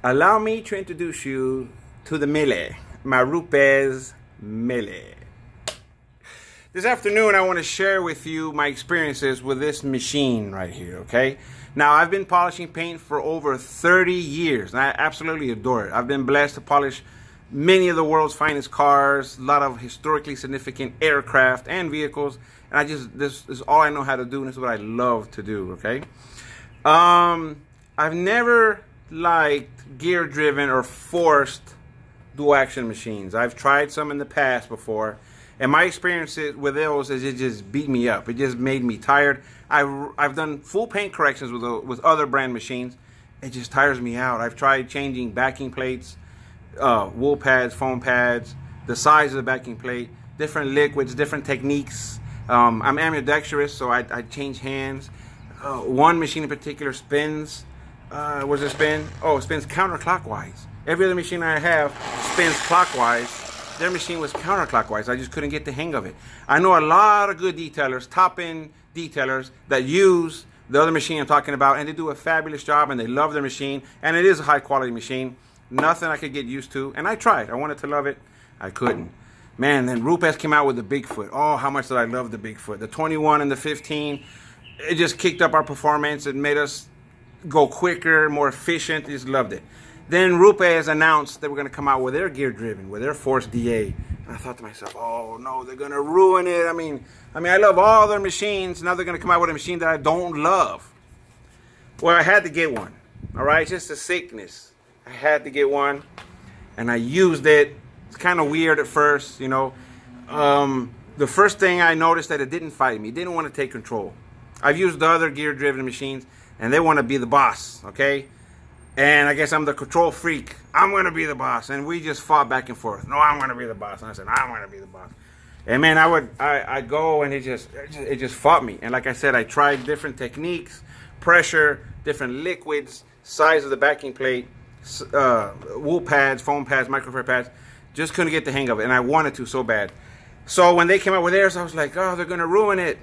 Allow me to introduce you to the Mille, my Rupes Mille. This afternoon I want to share with you my experiences with this machine right here, okay? Now, I've been polishing paint for over 30 years, and I absolutely adore it. I've been blessed to polish many of the world's finest cars, a lot of historically significant aircraft and vehicles, and this is all I know how to do, and this is what I love to do, okay? I've never liked gear-driven or forced dual-action machines. I've tried some in the past before, and my experience with those is it just beat me up. It just made me tired. I've done full paint corrections with other brand machines. It just tires me out. I've tried changing backing plates, wool pads, foam pads, the size of the backing plate, different liquids, different techniques. I'm ambidextrous, so I change hands. One machine in particular spins. What does it spin? Oh, it spins counterclockwise. Every other machine I have spins clockwise. Their machine was counterclockwise. I just couldn't get the hang of it. I know a lot of good detailers, top-end detailers, that use the other machine I'm talking about, and they do a fabulous job, and they love their machine, and it is a high-quality machine. Nothing I could get used to, and I tried. I wanted to love it. I couldn't. Man, then Rupes came out with the Bigfoot. Oh, how much did I love the Bigfoot. The 21 and the 15, it just kicked up our performance. It made us go quicker, more efficient. I just loved it. Then Rupes announced that we're going to come out with their gear-driven, with their Force DA. And I thought to myself, oh no, they're going to ruin it. I mean, I love all their machines. Now they're going to come out with a machine that I don't love. Well, I had to get one. All right, it's just a sickness. I had to get one, and I used it. It's kind of weird at first, you know. The first thing I noticed that it didn't fight me. It didn't want to take control. I've used the other gear-driven machines, and they want to be the boss, okay? And I guess I'm the control freak. I'm going to be the boss. And we just fought back and forth. No, I'm going to be the boss. And I said, I'm going to be the boss. And man, I'd go, and it just fought me. And like I said, I tried different techniques, pressure, different liquids, size of the backing plate, wool pads, foam pads, microfiber pads. Just couldn't get the hang of it. And I wanted to so bad. So when they came out with theirs, I was like, oh, they're going to ruin it.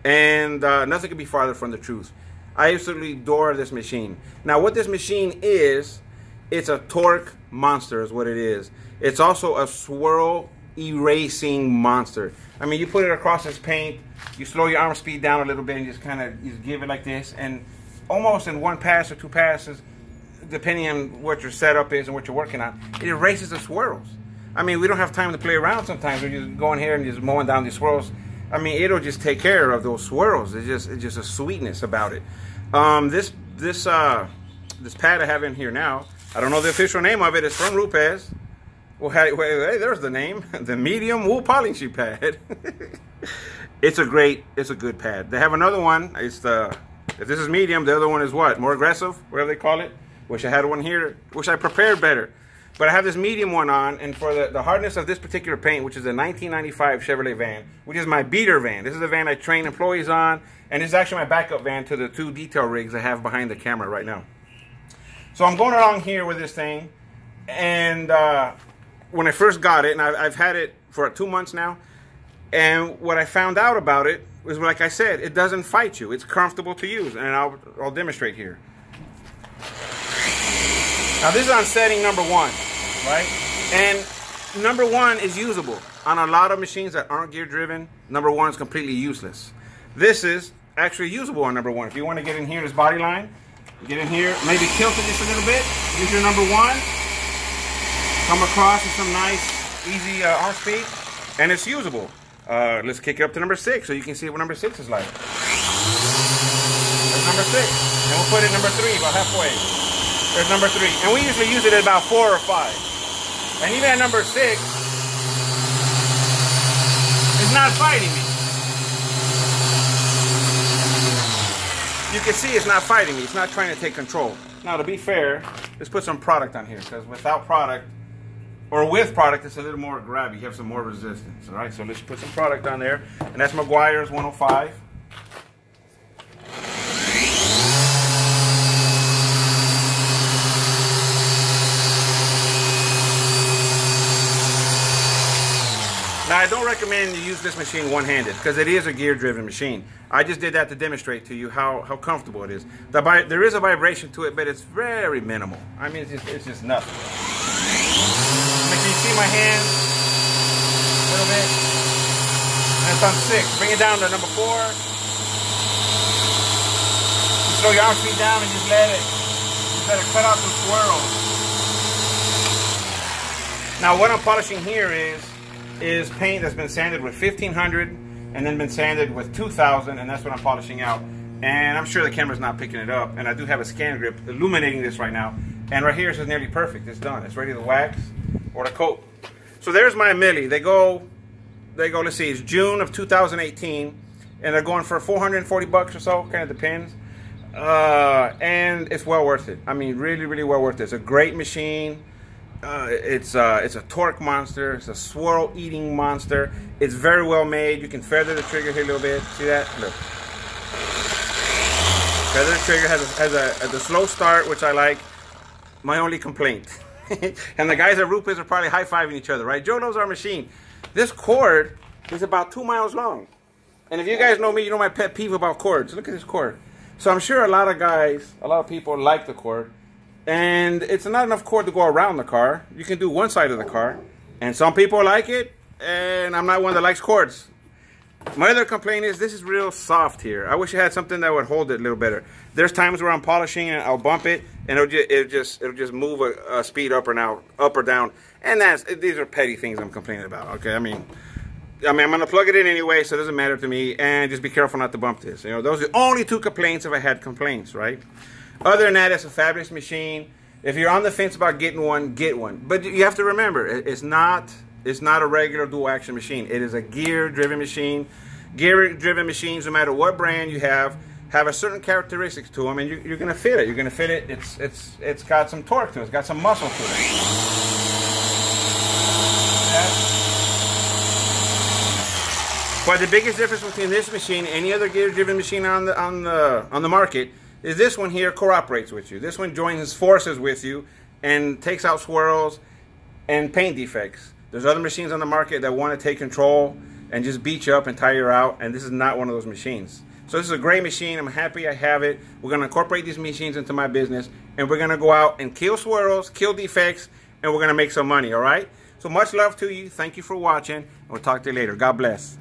And nothing could be farther from the truth. I absolutely adore this machine. Now, what this machine is, it's a torque monster is what it is. It's also a swirl erasing monster. I mean, you put it across this paint, you slow your arm speed down a little bit, and just kind of give it like this, and almost in one pass or two passes, depending on what your setup is and what you're working on, it erases the swirls. I mean, we don't have time to play around sometimes. We're just going here and just mowing down these swirls. I mean, it'll just take care of those swirls. It's just a sweetness about it. This pad I have in here now, I don't know the official name of it. It's from Rupes. Well, hey, there's the name, the medium wool polishing pad. It's a good pad. They have another one. If this is medium, the other one is what? More aggressive, whatever they call it. Wish I had one here. Wish I prepared better. But I have this medium one on, and for the hardness of this particular paint, which is a 1995 Chevrolet van, which is my beater van. This is the van I train employees on, and this is actually my backup van to the two detail rigs I have behind the camera right now. So I'm going along here with this thing, and when I first got it, and I've had it for 2 months now, and what I found out about it was, like I said, it doesn't fight you. It's comfortable to use, and I'll demonstrate here. Now this is on setting number 1, right? And number 1 is usable. On a lot of machines that aren't gear driven, number 1 is completely useless. This is actually usable on number 1. If you want to get in here, this body line, get in here, maybe tilt it just a little bit, use your number 1, come across with some nice, easy arm speed, and it's usable. Let's kick it up to number 6 so you can see what number 6 is like. There's number 6, and we'll put it number 3, about halfway. There's number 3. And we usually use it at about 4 or 5. And even at number 6, it's not fighting me. You can see it's not fighting me. It's not trying to take control. Now, to be fair, let's put some product on here, because without product, or with product, it's a little more grabby. You have some more resistance. All right, so let's put some product on there. And that's Meguiar's 105. Now, I don't recommend you use this machine one-handed because it is a gear-driven machine. I just did that to demonstrate to you how comfortable it is. There is a vibration to it, but it's very minimal. I mean, it's just nothing. Make sure you see my hand a little bit. And it's on 6. Bring it down to number 4. You slow your arm speed down and just let it. Just let it cut out some swirls. Now, what I'm polishing here is paint that's been sanded with 1500 and then been sanded with 2000, and that's what I'm polishing out. And I'm sure the camera's not picking it up, and I do have a scan grip illuminating this right now. And right here, it's nearly perfect. It's done. It's ready to wax or to coat. So there's my Mille. They go, let's see, it's June of 2018, and they're going for 440 bucks or so, kind of depends. And it's well worth it. I mean, really, really well worth it. It's a great machine. It's a torque monster. It's a swirl eating monster. It's very well made. You can feather the trigger here a little bit. See that? Look. Feather the trigger has a slow start, which I like. My only complaint. And the guys at Rupes are probably high-fiving each other, right? Joe knows our machine. This cord is about 2 miles long. And if you guys know me, you know my pet peeve about cords. Look at this cord. So I'm sure a lot of people like the cord. And it's not enough cord to go around the car. You can do one side of the car. And some people like it, and I'm not one that likes cords. My other complaint is this is real soft here. I wish I had something that would hold it a little better. There's times where I'm polishing and I'll bump it, and it'll just move a speed up or down. And these are petty things I'm complaining about. Okay, I mean I'm gonna plug it in anyway, so it doesn't matter to me. And just be careful not to bump this. You know, those are the only 2 complaints if I had complaints, right? Other than that, it's a fabulous machine. If you're on the fence about getting one, get one. But you have to remember, it's not a regular dual action machine. It is a gear-driven machine. Gear-driven machines, no matter what brand you have a certain characteristics to them, and you're going to fit it. You're going to fit it. It's got some torque to it. It's got some muscle to it. But the biggest difference between this machine and any other gear-driven machine on the market is this one here cooperates with you. This one joins forces with you and takes out swirls and paint defects. There's other machines on the market that want to take control and just beat you up and tire you out, and this is not one of those machines. So this is a great machine. I'm happy I have it. We're going to incorporate these machines into my business, and we're going to go out and kill swirls, kill defects, and we're going to make some money, all right? So much love to you. Thank you for watching, and we'll talk to you later. God bless.